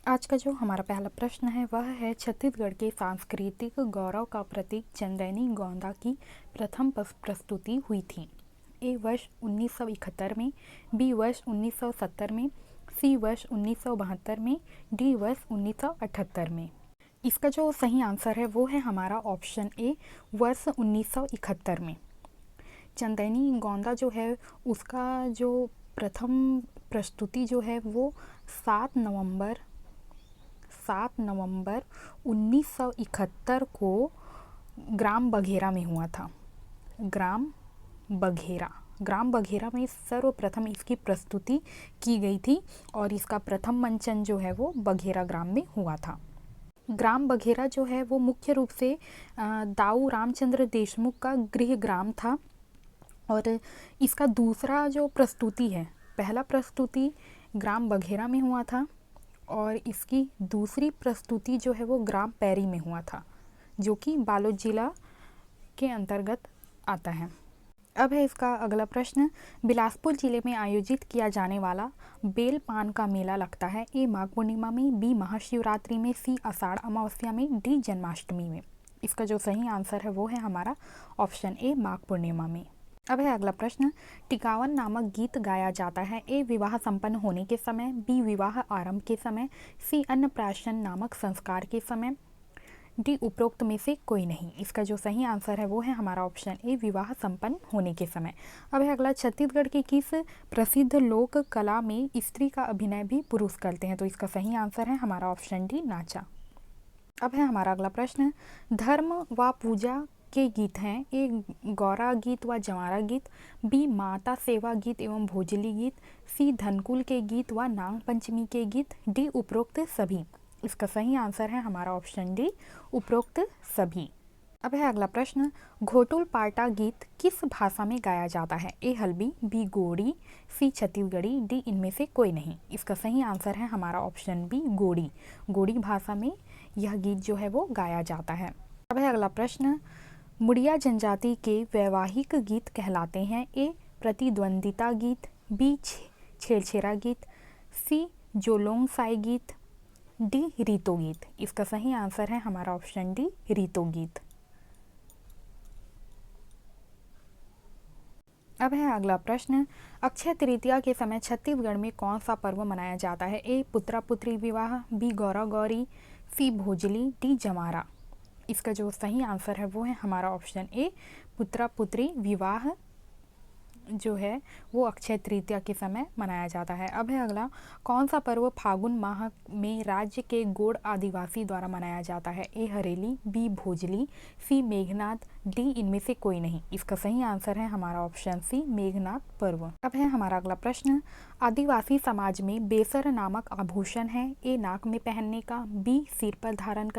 आज का जो हमारा पहला प्रश्न है वह है छत्तीसगढ़ के सांस्कृतिक गौरव का प्रतीक चंदैनी गोंदा की प्रथम प्रस्तुति हुई थी। ए वर्ष 1971 में, बी वर्ष 1970 में, सी वर्ष 1972 में, डी वर्ष 1978 में। इसका जो सही आंसर है वो है हमारा ऑप्शन ए, वर्ष 1971 में। चंदैनी गोंदा जो है उसका जो प्रथम प्रस्तुति जो है वो 7 नवंबर 1971 को ग्राम बघेरा में हुआ था। ग्राम बघेरा में सर्वप्रथम इसकी प्रस्तुति की गई थी और इसका प्रथम मंचन जो है वो बघेरा ग्राम में हुआ था। ग्राम बघेरा जो है वो मुख्य रूप से दाऊ रामचंद्र देशमुख का गृह ग्राम था और इसका दूसरा जो प्रस्तुति है, पहला प्रस्तुति ग्राम बघेरा में हुआ था और इसकी दूसरी प्रस्तुति जो है वो ग्राम पैरी में हुआ था, जो कि बालोद जिला के अंतर्गत आता है। अब है इसका अगला प्रश्न। बिलासपुर जिले में आयोजित किया जाने वाला बेल पान का मेला लगता है ए माघ पूर्णिमा में, बी महाशिवरात्रि में, सी आषाढ़ अमावस्या में, डी जन्माष्टमी में। इसका जो सही आंसर है वो है हमारा ऑप्शन ए, माघ पूर्णिमा में। अब है अगला प्रश्न। टिकावन नामक गीत गाया जाता है ए विवाह संपन्न होने के समय, बी विवाह आरंभ के समय, सी अन्नप्राशन नामक संस्कार के समय, डी उपरोक्त में से कोई नहीं। इसका जो सही आंसर है वो है हमारा ऑप्शन ए, विवाह संपन्न होने के समय। अब है अगला। छत्तीसगढ़ के किस प्रसिद्ध लोक कला में स्त्री का अभिनय भी पुरुष करते हैं? तो इसका सही आंसर है हमारा ऑप्शन डी, नाचा। अब है हमारा अगला प्रश्न। धर्म व पूजा के गीत हैं ए गौरा गीत व जंवारा गीत, बी माता सेवा गीत एवं भोजली गीत, सी धनकुल के गीत व नाग पंचमी के गीत, डी उपरोक्त सभी। इसका सही आंसर है हमारा ऑप्शन डी, उपरोक्त सभी। अब है अगला प्रश्न। घोटुल पाटा गीत किस भाषा में गाया जाता है? ए हल्बी, बी गोड़ी, सी छत्तीसगढ़ी, डी इनमें से कोई नहीं। इसका सही आंसर है हमारा ऑप्शन बी, गोड़ी। गोड़ी भाषा में यह गीत जो है वो गाया जाता है। अब है अगला प्रश्न। मुड़िया जनजाति के वैवाहिक गीत कहलाते हैं ए प्रतिद्वंदिता गीत, बी छेड़छेरा गीत, सी जोलोंग साई गीत, डी रीतो गीत। इसका सही आंसर है हमारा ऑप्शन डी, रीतो गीत। अब है अगला प्रश्न। अक्षय तृतीया के समय छत्तीसगढ़ में कौन सा पर्व मनाया जाता है? ए पुत्रा पुत्री विवाह, बी गौरा गौरी, सी भोजली, डी जमारा। इसका जो सही आंसर है वो है हमारा ऑप्शन ए, पुत्रा पुत्री विवाह जो है वो अक्षय तृतीया के समय मनाया जाता है। अब है अगला। कौन सा पर्व फागुन माह में राज्य के गोंड आदिवासी द्वारा मनाया जाता है? ए हरेली, बी भोजली, सी मेघनाद, डी इनमें से कोई नहीं। इसका सही आंसर है हमारा ऑप्शन सी, मेघनाद पर्व। अब है हमारा अगला प्रश्न। आदिवासी समाज में बेसर नामक आभूषण है ए नाक में पहनने का, बी सिर पर धारण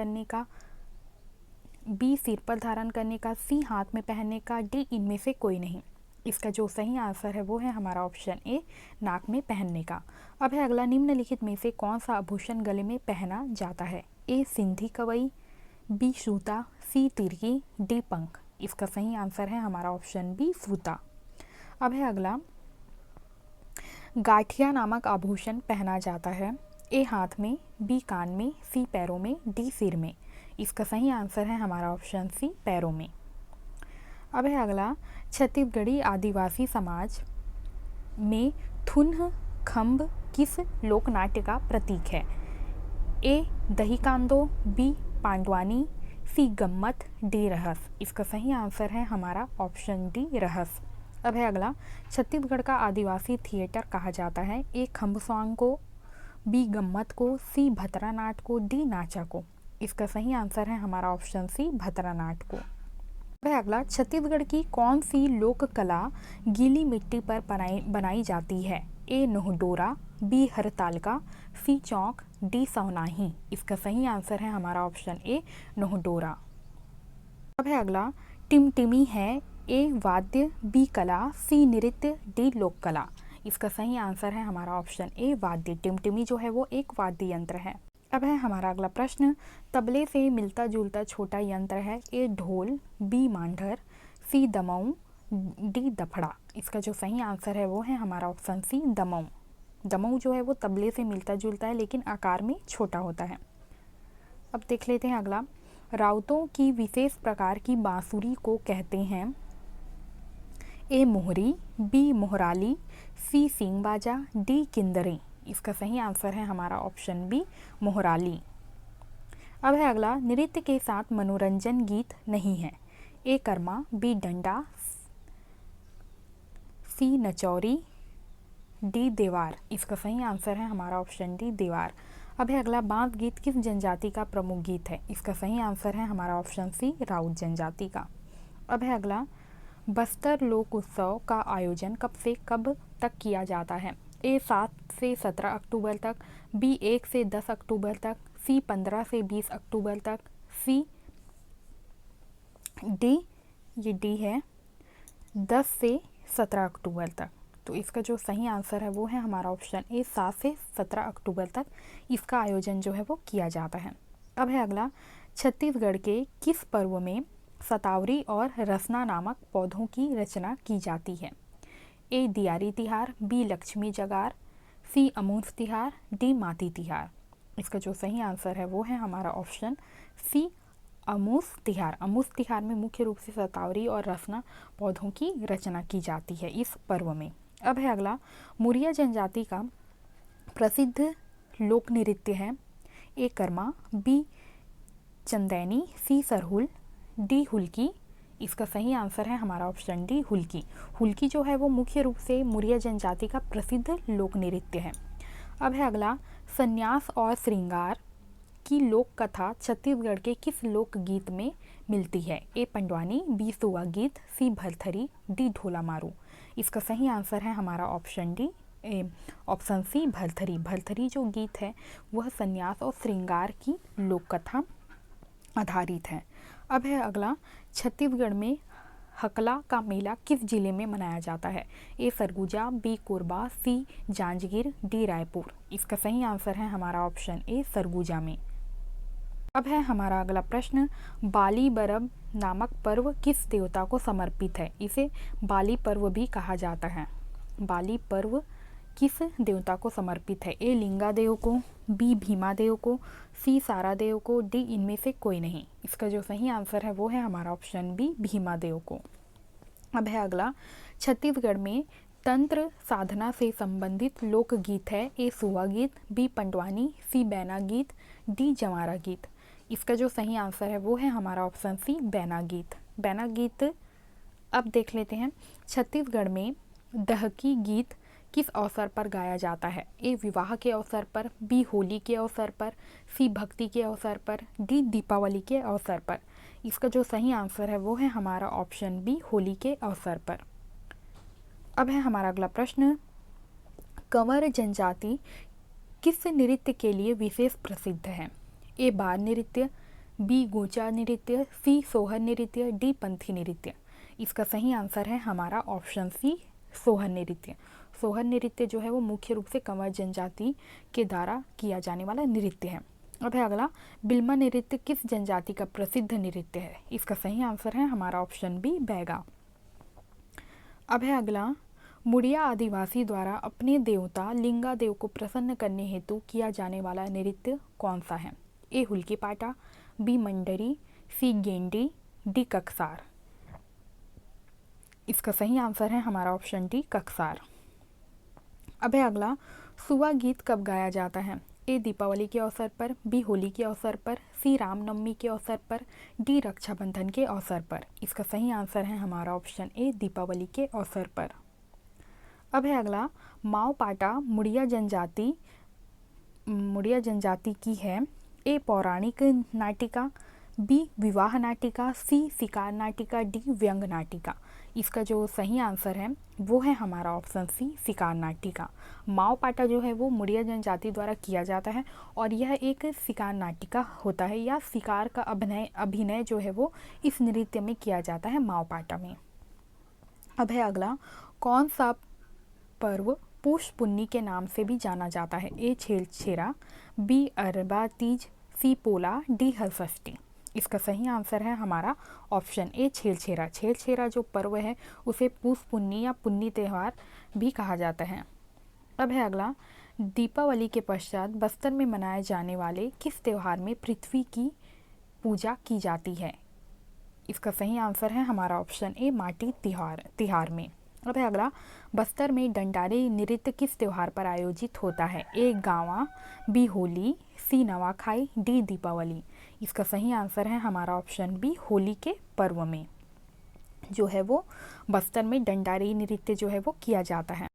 करने का, सी हाथ में पहनने का, डी इनमें से कोई नहीं। इसका जो सही आंसर है वो है हमारा ऑप्शन ए, नाक में पहनने का। अब है अगला। निम्नलिखित में से कौन सा आभूषण गले में पहना जाता है? ए सिंधी कवई, बी सूता, सी तिरकी, डी पंख। इसका सही आंसर है हमारा ऑप्शन बी, सूता। अब है अगला। गाठिया नामक आभूषण पहना जाता है ए हाथ में, बी कान में, सी पैरों में, डी सिर में। इसका सही आंसर है हमारा ऑप्शन सी, पैरों में। अब है अगला। छत्तीसगढ़ी आदिवासी समाज में थुन्ह खम्भ किस लोकनाट्य का प्रतीक है? ए दही कांदो, बी पांडवानी, सी गम्मत, डी रहस। इसका सही आंसर है हमारा ऑप्शन डी, रहस। अब है अगला। छत्तीसगढ़ का आदिवासी थिएटर कहा जाता है ए खम्भ स्वांग को, बी गम्मत को, सी भतरा नाट को, डी नाचा को। इसका सही आंसर है हमारा ऑप्शन सी, भतरा नाट को। वह अगला। छत्तीसगढ़ की कौन सी लोक कला गीली मिट्टी पर बनाई जाती है? ए नोहडोरा, बी हरतालका, सी चौक, डी सवनाही। इसका सही आंसर है हमारा ऑप्शन ए, नोहडोरा। अब है अगला। टिमटिमी है ए वाद्य, बी कला, सी नृत्य, डी लोक कला। इसका सही आंसर है हमारा ऑप्शन ए, वाद्य। टिमटिमी जो है वो एक वाद्य यंत्र है। अब है हमारा अगला प्रश्न। तबले से मिलता जुलता छोटा यंत्र है ए ढोल, बी मांडर, सी दमऊ, डी दफड़ा। इसका जो सही आंसर है वो है हमारा ऑप्शन सी, दमऊ। दमऊ जो है वो तबले से मिलता जुलता है लेकिन आकार में छोटा होता है। अब देख लेते हैं अगला, राउतों की विशेष प्रकार की बांसुरी को कहते हैं? ए मोहरी, बी मोहराली, सी सींग बाजा, डी किंदरे। इसका सही आंसर है हमारा ऑप्शन बी मोहराली। अब है अगला, नृत्य के साथ मनोरंजन गीत नहीं है? ए कर्मा, बी डंडा, सी नचौरी, डी देवार। इसका सही आंसर है हमारा ऑप्शन डी देवार। अब है अगला, बांस गीत किस जनजाति का प्रमुख गीत है? इसका सही आंसर है हमारा ऑप्शन सी राउत जनजाति का। अब है अगला, बस्तर लोक उत्सव का आयोजन कब से कब तक किया जाता है? ए 7 से 17 अक्टूबर तक, बी 1 से 10 अक्टूबर तक, सी 15 से 20 अक्टूबर तक, सी डी, ये डी है, 10 से 17 अक्टूबर तक। तो इसका जो सही आंसर है वो है हमारा ऑप्शन ए 7 से 17 अक्टूबर तक इसका आयोजन जो है वो किया जाता है। अब है अगला, छत्तीसगढ़ के किस पर्व में सतावरी और रसना नामक पौधों की रचना की जाती है? ए दियारी तिहार, बी लक्ष्मी जगार, सी अमूस तिहार, डी माती तिहार। इसका जो सही आंसर है वो है हमारा ऑप्शन सी अमूस तिहार। अमूस तिहार में मुख्य रूप से सतावरी और रसना पौधों की रचना की जाती है इस पर्व में। अब है अगला, मुरिया जनजाति का प्रसिद्ध लोक नृत्य है? ए कर्मा, बी चंदैनी, सी सरहुल, डी हुल्की। इसका सही आंसर है हमारा ऑप्शन डी हुल्की। हुल्की जो है वो मुख्य रूप से मुरिया जनजाति का प्रसिद्ध लोक नृत्य है। अब है अगला, संन्यास और श्रृंगार की लोक कथा छत्तीसगढ़ के किस लोक गीत में मिलती है? ए पंडवानी, बी सुआ गीत, सी भरथरी, डी ढोला मारू। इसका सही आंसर है हमारा option D option C Bharthari. Bharthari जो गीत है वह संन्यास और श्रृंगार की लोक कथा आधारित है। अब है अगला, छत्तीसगढ़ में हकला का मेला किस जिले में मनाया जाता है? ए सरगुजा, बी कोरबा, सी जांजगीर, डी रायपुर। इसका सही आंसर है हमारा ऑप्शन ए सरगुजा में। अब है हमारा अगला प्रश्न, बाली बरब नामक पर्व किस देवता को समर्पित है? इसे बाली पर्व भी कहा जाता है। बाली पर्व किस देवता को समर्पित है? ए लिंगा देव को, बी भीमा देव को, सी सारा देव को, डी इनमें से कोई नहीं। इसका जो सही आंसर है वो है हमारा ऑप्शन बी भीमा देव को। अब है अगला, छत्तीसगढ़ में तंत्र साधना से संबंधित लोकगीत है? ए सुआ गीत, बी पंडवानी, सी बैना गीत, डी जवारा गीत। इसका जो सही आंसर है वो है हमारा ऑप्शन सी बैना गीत। बैना गीत अब देख लेते हैं, छत्तीसगढ़ में दहकी गीत किस अवसर पर गाया जाता है? ए विवाह के अवसर पर, बी होली के अवसर पर, सी भक्ति के अवसर पर, डी दीपावली के अवसर पर। इसका जो सही आंसर है वो है हमारा ऑप्शन बी होली के अवसर पर। अब है हमारा अगला प्रश्न, कंवर जनजाति किस नृत्य के लिए विशेष प्रसिद्ध है? ए बार नृत्य, बी गोचा नृत्य, सी सोहर नृत्य, डी पंथी नृत्य। इसका सही आंसर है हमारा ऑप्शन सी सोहर नृत्य। सोहर नृत्य जो है वो मुख्य रूप से कंवर जनजाति के द्वारा किया जाने वाला नृत्य है। अब है अगला, बिल्मा नृत्य किस जनजाति का प्रसिद्ध नृत्य है? इसका सही आंसर है हमारा ऑप्शन बी बैगा। अब है अगला, मुड़िया आदिवासी द्वारा अपने देवता लिंगा देव को प्रसन्न करने हेतु किया जाने वाला नृत्य कौन सा है? ए हुल्की पाटा, बी मंडरी, सी गेंडी, डी ककसार। इसका सही आंसर है हमारा ऑप्शन डी ककसार। अब है अगला, सुआ गीत कब गाया जाता है? ए दीपावली के अवसर पर, बी होली के अवसर पर, सी रामनवमी के अवसर पर, डी रक्षाबंधन के अवसर पर। इसका सही आंसर है हमारा ऑप्शन ए दीपावली के अवसर पर। अब है अगला, माओ पाटा मुड़िया जनजाति की है? ए पौराणिक नाटिका, बी विवाह नाटिका, सी शिकार नाटिका, डी व्यंग नाटिका। इसका जो सही आंसर है वो है हमारा ऑप्शन सी शिकार नाटिका। माओ पाटा जो है वो मुड़िया जनजाति द्वारा किया जाता है और यह एक शिकार नाटिका होता है या शिकार का अभिनय जो है वो इस नृत्य में किया जाता है माओ पाटा में। अब है अगला, कौन सा पर्व पुष पुन्नी के नाम से भी जाना जाता है? ए छेलछेरा, बी अरबा तीज, सी पोला, डी हलषष्ठी। इसका सही आंसर है हमारा ऑप्शन ए छेलछेरा। छेलछेरा जो पर्व है उसे पुष पुन्नी या पुन्नी त्यौहार भी कहा जाता है। अब है अगला, दीपावली के पश्चात बस्तर में मनाए जाने वाले किस त्यौहार में पृथ्वी की पूजा की जाती है? इसका सही आंसर है हमारा ऑप्शन ए, माटी तिहार में। अब है अगला, बस्तर में डंडारी नृत्य किस त्यौहार पर आयोजित होता है? ए गांवा, बी होली, सी नवाखाई, डी दीपावली। इसका सही आंसर है हमारा ऑप्शन बी, होली के पर्व में जो है वो बस्तर में डंडारी नृत्य जो है वो किया जाता है।